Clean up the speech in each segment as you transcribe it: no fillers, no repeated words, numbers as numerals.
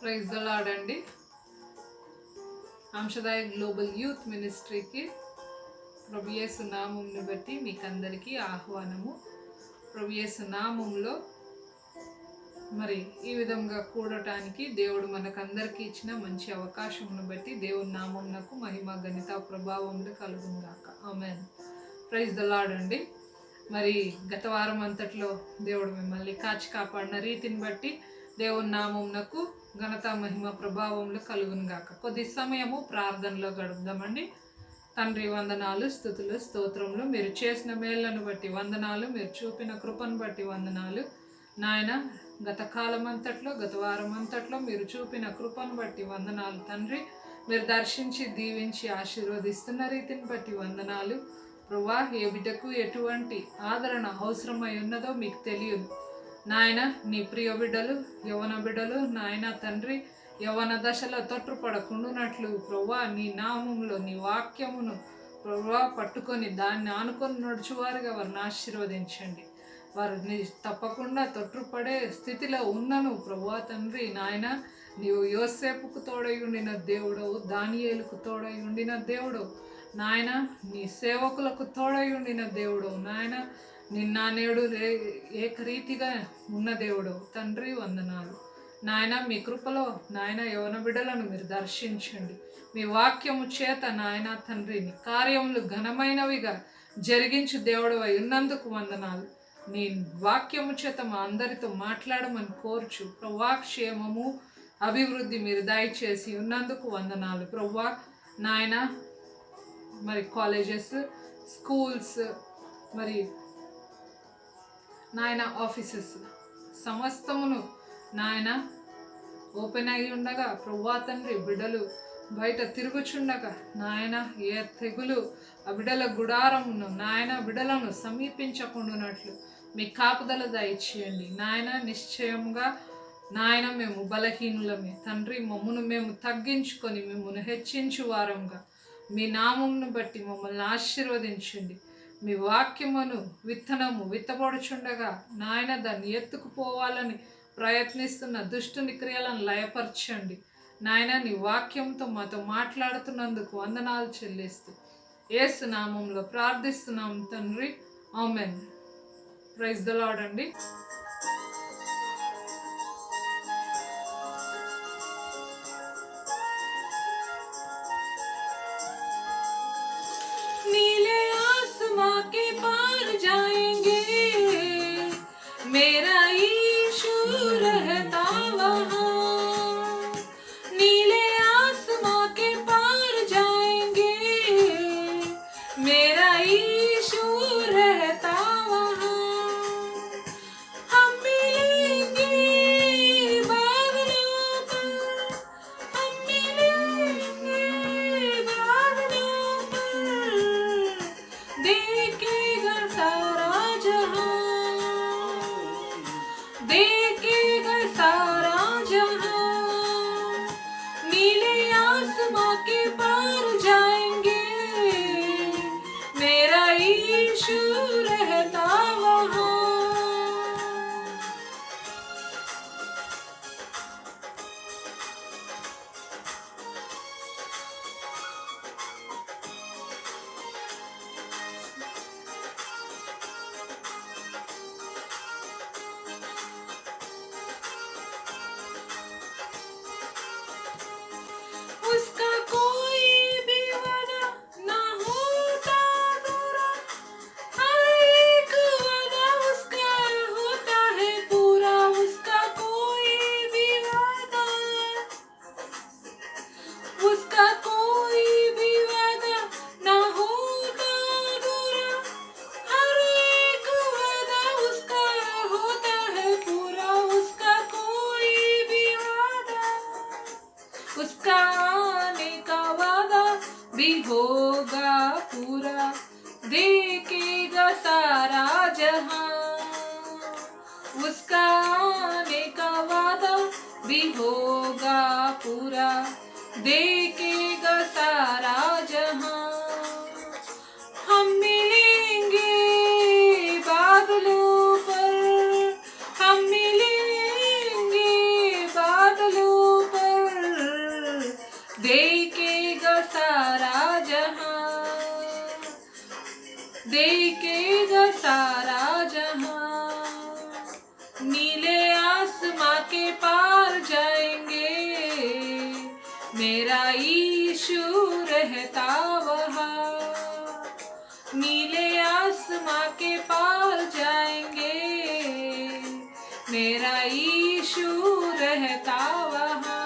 Praise the lord అండి. అంశదాయ global youth మినిస్ట్రీకి ప్రభు యేసు నామంని బట్టి మీకు అందరికీ ఆహ్వానము. ప్రభు యేసు నామంలో మరి ఈ విధంగా కూడటానికి దేవుడు మనకందరికీ ఇచ్చిన మంచి అవకాశమును బట్టి దేవుని నామమునకు మహిమ ఘనత ప్రభావములు కలుగుగాక. ఆమేన్. ప్రైజ్ ద లార్డ్ అండి. మరి గత వారం అంతట్లో దేవుడు మిమ్మల్ని కాచి కాపాడిన రీతిని బట్టి దేవుని నామమునకు ఘనత మహిమ ప్రభావములు కలుగునుగాక. కొద్ది సమయము ప్రార్థనలో గడుపుదామండి. తండ్రి, వందనాలు, స్తుతులు, స్తోత్రములు. మీరు చేసిన మేళ్లను బట్టి వందనాలు, మీరు చూపిన కృపను బట్టి వందనాలు నాయన. గత కాలం అంతట్లో, గత వారం అంతట్లో మీరు చూపిన కృపను బట్టి వందనాలు తండ్రి. మీరు దర్శించి దీవించి ఆశీర్వదిస్తున్న రీతిని బట్టి వందనాలు ప్రభువా. ఏ బిడ్డకు ఎటువంటి ఆదరణ అవసరమై ఉన్నదో మీకు తెలియదు నాయన. నీ ప్రియ బిడ్డలు, యవన బిడ్డలు నాయన తండ్రి, యవన దశలో తొట్టుపడకుండానట్లు ప్రభువా నీ నామంలో నీ వాక్యమును ప్రభువా పట్టుకొని దాన్ని ఆనుకొని నడుచువారుగా వారిని ఆశీర్వదించండి. వారిని తప్పకుండా తొట్టుపడే స్థితిలో ఉన్నను ప్రభువా తండ్రి నాయన. నీవు యోసేపుకు తోడై ఉండిన దేవుడవు, దానియేలుకు తోడై ఉండిన దేవుడవు నాయన. నీ సేవకులకు తోడై ఉండిన దేవుడవు నాయన. నిన్న నేడు ఏకరీతిగా ఉన్న దేవుడవు తండ్రి, వందనాలు నాయన. మీ కృపలో నాయన యవన బిడ్డలను మీరు దర్శించండి. మీ వాక్యము చేత నాయన తండ్రి నీ కార్యములు ఘనమైనవిగా జరిగించు దేవుడు అయి ఉన్నందుకు వందనాలు. నీ వాక్యము చేత మా అందరితో మాట్లాడమని కోర్చు ప్రభువా. క్షేమము అభివృద్ధి మీరు దయచేసి ఉన్నందుకు వందనాలు ప్రభువా నాయన. మరి కాలేజెస్, స్కూల్స్, మరి నాయన ఆఫీసెస్ సమస్తమును నాయన ఓపెన్ అయి ఉండగా ప్రభువా తండ్రి బిడ్డలు బయట తిరుగుచుండగా నాయన ఏ తెగులు ఆ బిడ్డల గుడారమును నాయన బిడ్డలను సమీపించకుండానట్లు మీ కాపుదల దయచేయండి నాయన. నిశ్చయంగా నాయన మేము బలహీనులమే తండ్రి. మమ్మను మేము తగ్గించుకొని మిమ్మల్ని హెచ్చించు వారంగా మీ నామమును బట్టి మమ్మల్ని ఆశీర్వదించండి. మీ వాక్యమును విత్తనము విత్తబడుచుండగా నాయన దాన్ని ఎత్తుకుపోవాలని ప్రయత్నిస్తున్న దుష్టుని క్రియలను లయపరచండి నాయన. నీ వాక్యంతో మాతో మాట్లాడుతున్నందుకు వందనాలు చెల్లిస్తూ యేసు నామంలో ప్రార్థిస్తున్నాం తండ్రి, ఆమేన్. ప్రైజ్ ద లార్డ్ అండి. नीले आसमां के पार जाएंगे, मेरा यीशु रहता वहाँ। नीले आसमां के पार जाएंगे, मेरा यीशु रहता वहाँ। हम मिलेंगे बादलों पर, हम मिलेंगे बादलों पर, देखेगा सारा जहां, देखेगा सारा जहां। नीले आसमां के पार जाएंगे, मेरा यीशु रहता वहाँ। उसका कोई भी वादा ना होता अधूरा, हर एक वादा उसका होता है पूरा। उसका कोई भी वादा, उसका कोई भी वादा ना होता अधूरा, हर एक वादा उसका होता है पूरा। उसका कोई भी वादा, उसका आने का वादा भी होगा पूरा, देखेगा सारा जहां। उसका आने का वादा भी होगा पूरा, देखेगा सारा जहां। हम मिलेंगे बादलों पर, हम मिलेंगे बादलों पर, देखेगा सारा जहां। नीले आसमां के पार जाएंगे, मेरा यीशु रहता वहाँ। नीले आसमां के पार जाएंगे, मेरा यीशु रहता वहाँ।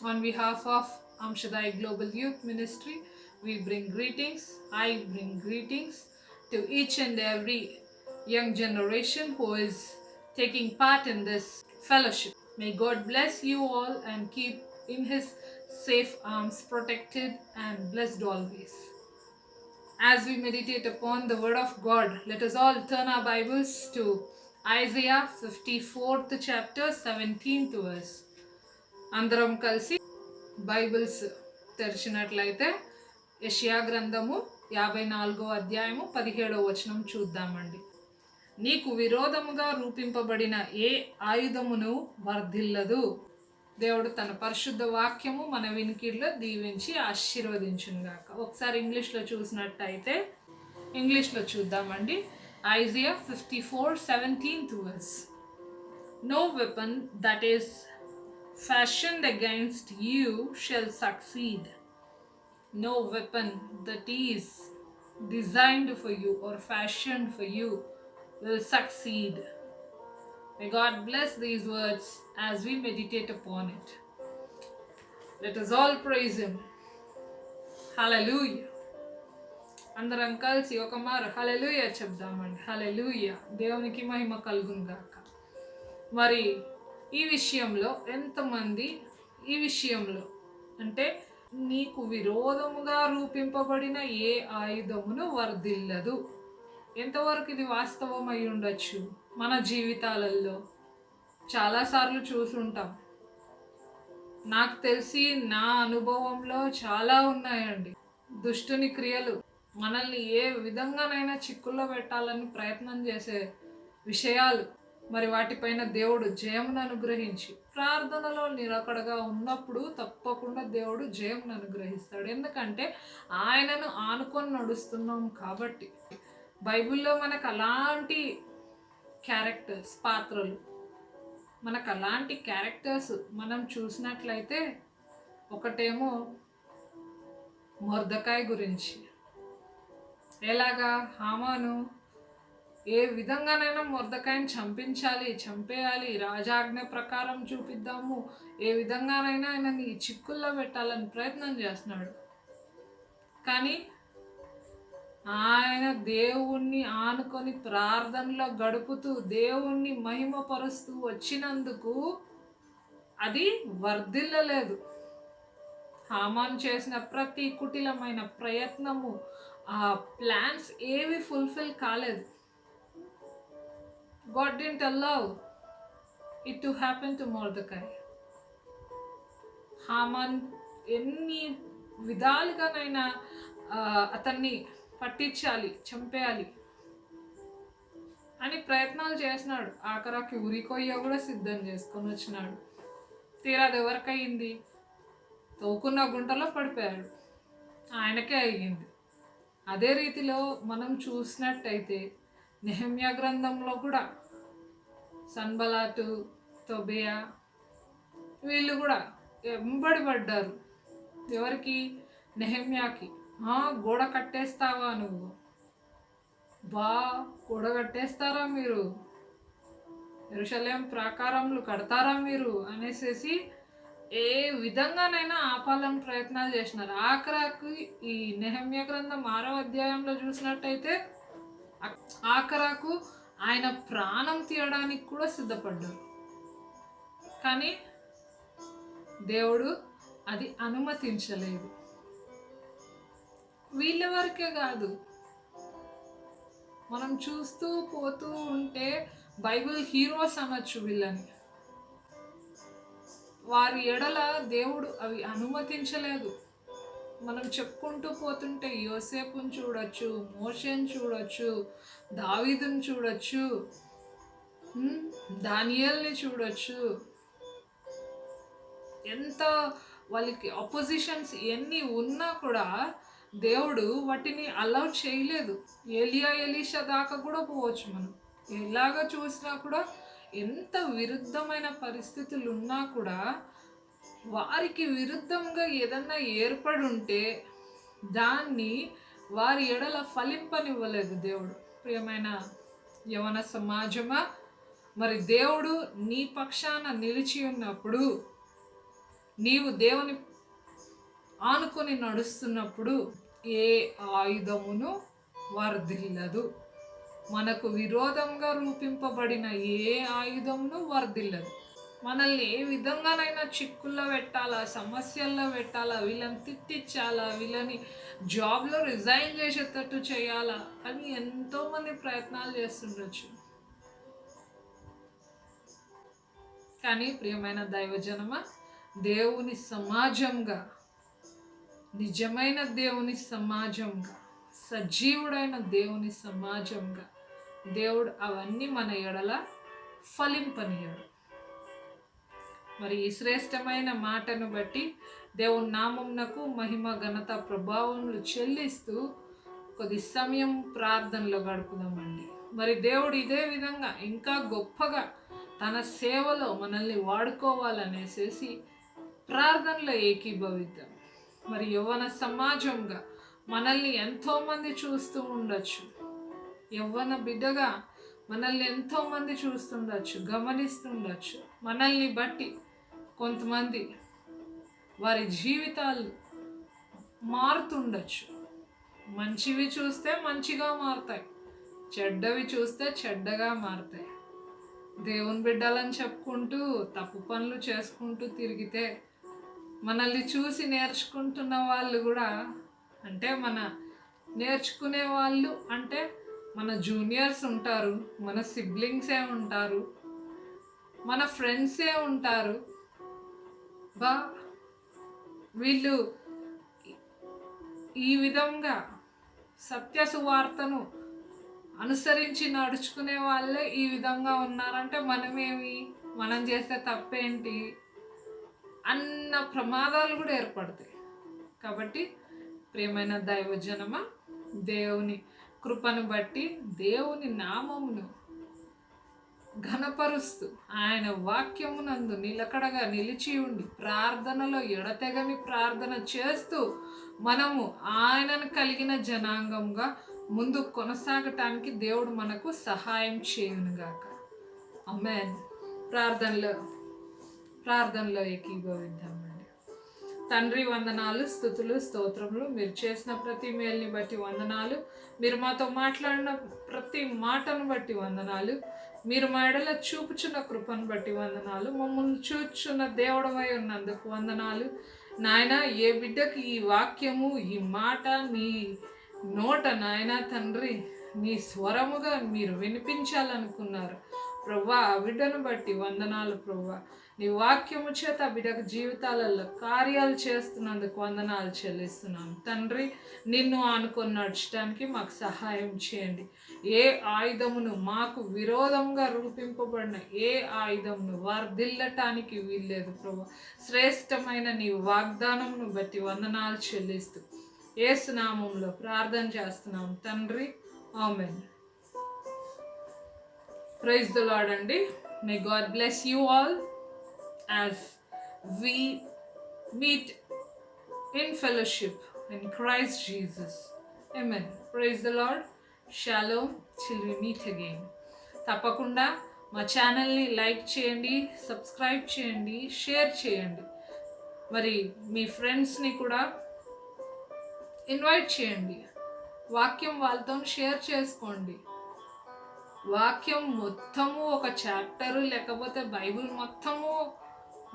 On behalf of Amshadai Global Youth Ministry, we bring greetings. I bring greetings to each and every young generation who is taking part in this fellowship. May God bless you all and keep in His safe arms, protected and blessed always. As we meditate upon the Word of God, let us all turn our Bibles to Isaiah 54th chapter 17th verse. అందరం కలిసి Bibles తెరిచినట్లయితే యెషయా గ్రంథము 54వ అధ్యాయము 17వ వచనం చూద్దామండి. నీకు విరోధముగా రూపింపబడిన ఏ ఆయుధమును వర్ధిల్లదు. దేవుడు తన పరిశుద్ధ వాక్యము మన వినికిడిలో దీవించి ఆశీర్వదించునుగాక. ఒకసారి ఇంగ్లీష్లో చూసినట్టయితే ఇంగ్లీష్లో చూద్దామండి. Isaiah 54:17 verse. No weapon that is fashioned against you shall succeed. No weapon that is designed for you or fashioned for you will succeed. May God bless these words as we meditate upon it. Let us all praise Him. Hallelujah. అందరం కలిసి ఒక మారు హల్లెలూయా చెప్దామండి. హల్లెలూయా. దేవునికి మహిమ కలుగును గాక. మరి ఈ విషయంలో ఎంతమంది ఈ విషయంలో అంటే నీకు విరోధముగా రూపింపబడిన ఏ ఆయుధమును వర్ధిల్లదు, ఎంతవరకు ఇది వాస్తవం అయి ఉండొచ్చు? మన జీవితాలలో చాలాసార్లు చూసుంటాం. నాకు తెలిసి నా అనుభవంలో చాలా ఉన్నాయండి. దుష్టుని క్రియలు మనల్ని ఏ విధంగానైనా చిక్కుల్లో పెట్టాలని ప్రయత్నం చేసే విషయాలు, మరి వాటిపైన దేవుడు జయమును అనుగ్రహించి ప్రార్థనలో నిలకడగా ఉన్నప్పుడు తప్పకుండా దేవుడు జయమును అనుగ్రహిస్తాడు. ఎందుకంటే ఆయనను ఆనుకొని నడుస్తున్నాం కాబట్టి. బైబిల్లో మనకు అలాంటి క్యారెక్టర్స్, పాత్రలు, మనకు అలాంటి క్యారెక్టర్స్ మనం చూసినట్లయితే, ఒకటేమో మొర్దెకాయ్ గురించి. ఎలాగా హామాను ఏ విధంగానైనా మొర్దెకాయని చంపేయాలి, రాజాజ్ఞ ప్రకారం చూపిద్దాము, ఏ విధంగానైనా ఆయనని చిక్కుల్లో పెట్టాలని ప్రయత్నం చేస్తున్నాడు. కానీ ఆయన దేవుణ్ణి ఆనుకొని ప్రార్థనలో గడుపుతూ దేవుణ్ణి మహిమపరుస్తూ వచ్చినందుకు అది వర్ధిల్లలేదు. హామాను చేసిన ప్రతి కుటిలమైన ప్రయత్నము, ఆ ప్లాన్స్ ఏవి ఫుల్ఫిల్ కాలేదు. God didn't allow it to happen to Mordecai. Haman ఎన్ని విధాలుగానైనా అతన్ని పట్టించాలి, చంపేయాలి అని ప్రయత్నాలు చేసినాడు. ఆఖరాకి ఉరికొయ్య కూడా సిద్ధం చేసుకొని వచ్చినాడు. తీరా అది ఎవరికయింది? తవ్వుకున్న గుంటలో పడిపోయాడు. ఆయనకే అయ్యింది. అదే రీతిలో మనం చూసినట్టయితే నెహెమ్యా గ్రంథంలో కూడా సన్బలాటు, తోబియా వీళ్ళు కూడా వెంబడి పడ్డారు. ఎవరికి? నెహెమ్యాకి. గోడ కట్టేస్తావా నువ్వు? గోడ కట్టేస్తారా మీరు? యెరూషలేం ప్రాకారములు కడతారా మీరు అనేసి ఏ విధంగానైనా ఆపాలని ప్రయత్నాలు చేసినారు. ఆఖరాకు ఈ నెహెమ్యా గ్రంథం 6వ అధ్యాయంలో చూసినట్టయితే ఆఖరాకు ఆయన ప్రాణం తీయడానికి కూడా సిద్ధపడ్డారు. కానీ దేవుడు అది అనుమతించలేదు. వీళ్ళ వరకే కాదు, మనం చూస్తూ పోతూ ఉంటే బైబిల్ హీరోస్ అనొచ్చు వీళ్ళని. వారి ఎడల దేవుడు అవి అనుమతించలేదు. మనం చెప్పుకుంటూ పోతుంటే యోసేపుని చూడొచ్చు, మోషేని చూడొచ్చు, దావీదుని చూడొచ్చు, దానియేల్ని చూడొచ్చు, ఎంత వాళ్ళకి అపోజిషన్స్ ఎన్ని ఉన్నా కూడా దేవుడు వాటిని అలౌ చేయలేదు. ఏలియా ఎలీషా దాకా కూడా పోవచ్చు. మనం ఎలాగ చూసినా కూడా ఎంత విరుద్ధమైన పరిస్థితులు ఉన్నా కూడా వారికి విరుద్ధంగా ఏదన్నా ఏర్పడి ఉంటే దాన్ని వారి ఎడల ఫలింపనివ్వలేదు దేవుడు. ప్రియమైన యవన సమాజమా, మరి దేవుడు నీ పక్షాన నిలిచి ఉన్నప్పుడు, నీవు దేవుని ఆనుకొని నడుస్తున్నప్పుడు ఏ ఆయుధమును వర్ధిల్లదు. మనకు విరోధంగా రూపింపబడిన ఏ ఆయుధమును వర్ధిల్లదు. మనల్ని ఏ విధంగానైనా చిక్కుల్లో పెట్టాలా, సమస్యల్లో పెట్టాలా, వీళ్ళని తిట్టించాలా, వీళ్ళని జాబ్లో రిజైన్ చేసేటట్టు చేయాలా అని ఎంతోమంది ప్రయత్నాలు చేస్తుండొచ్చు. కానీ ప్రియమైన దైవజనమా, దేవుని సమాజంగా, నిజమైన దేవుని సమాజంగా, సజీవుడైన దేవుని సమాజంగా దేవుడు అవన్నీ మన ఎడల ఫలింపనీయడు. మరి ఈ శ్రేష్టమైన మాటను బట్టి దేవుని నామమునకు మహిమ, ఘనత, ప్రభావములు చెల్లిస్తూ కొద్ది సమయం ప్రార్థనలో గడుపుదామండి. మరి దేవుడు ఇదే విధంగా ఇంకా గొప్పగా తన సేవలో మనల్ని వాడుకోవాలనేసి ప్రార్థనలో ఏకీభవిద్దాం. మరి యవ్వన సమాజంగా మనల్ని ఎంతోమంది చూస్తూ ఉండొచ్చు. యవ్వన బిడ్డగా మనల్ని ఎంతోమంది చూస్తుండొచ్చు, గమనిస్తుండొచ్చు. మనల్ని బట్టి కొంతమంది వారి జీవితాలు మారుతుండొచ్చు. మంచివి చూస్తే మంచిగా మారుతాయి, చెడ్డవి చూస్తే చెడ్డగా మారుతాయి. దేవుని బిడ్డలని చెప్పుకుంటూ తప్పు పనులు చేసుకుంటూ తిరిగితే మనల్ని చూసి నేర్చుకుంటున్న వాళ్ళు కూడా, అంటే నేర్చుకునే వాళ్ళు అంటే మన జూనియర్స్ ఉంటారు, మన సిబ్లింగ్సే ఉంటారు, మన ఫ్రెండ్సే ఉంటారు. వీళ్ళు ఈ విధంగా సత్య సువార్తను అనుసరించి నడుచుకునే వాళ్ళే ఈ విధంగా ఉన్నారంటే మనం చేస్తే తప్పేంటి అన్న ప్రమాదాలు కూడా ఏర్పడతాయి. కాబట్టి ప్రియమైన దైవజనమా, దేవుని కృపను బట్టి దేవుని నామమును ఘనపరుస్తూ ఆయన వాక్యమునందు నిలకడగా నిలిచి ఉండి ప్రార్థనలో ఎడతెగని ప్రార్థన చేస్తూ మనము ఆయనను కలిగిన జనాంగంగా ముందు కొనసాగటానికి దేవుడు మనకు సహాయం చేయునుగాక. ఆమేన్. ప్రార్థనలో ఏకీభవిద్దామండి. తండ్రి, వందనాలు, స్తుతులు, స్తోత్రములు. మీరు చేసిన ప్రతి మేలుని బట్టి వందనాలు. మీరు మాతో మాట్లాడిన ప్రతి మాటను బట్టి వందనాలు. మీరు మా ఎడల చూపుచున్న కృపను బట్టి వందనాలు. మమ్మల్ని చూచున్న దేవుడవై ఉన్నందుకు వందనాలు. నాయన, ఏ బిడ్డకి ఈ వాక్యము, ఈ మాట నీ నోట నాయన తండ్రి నీ స్వరముగా మీరు వినిపించాలనుకున్నారు ప్రవ్వా, ఆ బిడ్డను బట్టి వందనాలు ప్రవ్వా. నీ వాక్యము చేత బిడ్డకు జీవితాలలో కార్యాలు చేస్తున్నందుకు వందనాలు చెల్లిస్తున్నాను తండ్రి. నిన్ను ఆనుకొని నడచడానికి మాకు సహాయం చేయండి. ఏ ఆయుధమును, మాకు విరోధంగా రూపింపబడిన ఏ ఆయుధమును వర్ధిల్లటానికి వీల్లేదు ప్రభు. శ్రేష్టమైన నీ వాగ్దానమును బట్టి వందనాలు చెల్లిస్తూ యేసు నామములో ప్రార్థన చేస్తున్నాం తండ్రి. ఆమేన్. ప్రైజ్ ది లార్డ్ అండి. May God bless you all as we meet in fellowship in Christ Jesus. Amen. Praise the Lord. Shalom till we meet again. తప్పకుండా మా ఛానల్ని లైక్ చేయండి, సబ్స్క్రైబ్ చేయండి, షేర్ చేయండి. మరి మీ ఫ్రెండ్స్ని కూడా ఇన్వైట్ చేయండి. వాక్యం వాళ్ళతో షేర్ చేసుకోండి. వాక్యం మొత్తము ఒక చాప్టరు లేకపోతే బైబిల్ మొత్తము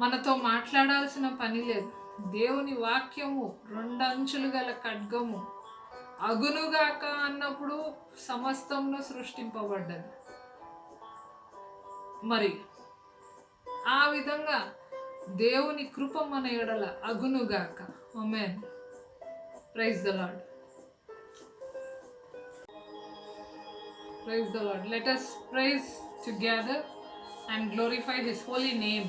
మనతో మాట్లాడాల్సిన పని లేదు. దేవుని వాక్యము 2 అంచులు గల ఖడ్గము, అగునుగాక అన్నప్పుడు సమస్తమును సృష్టింపబడ్డది. మరి ఆ విధంగా దేవుని కృప మన ఎడల అగునుగాక. Amen. Praise the Lord. Praise the Lord. Let us praise together and glorify His holy name.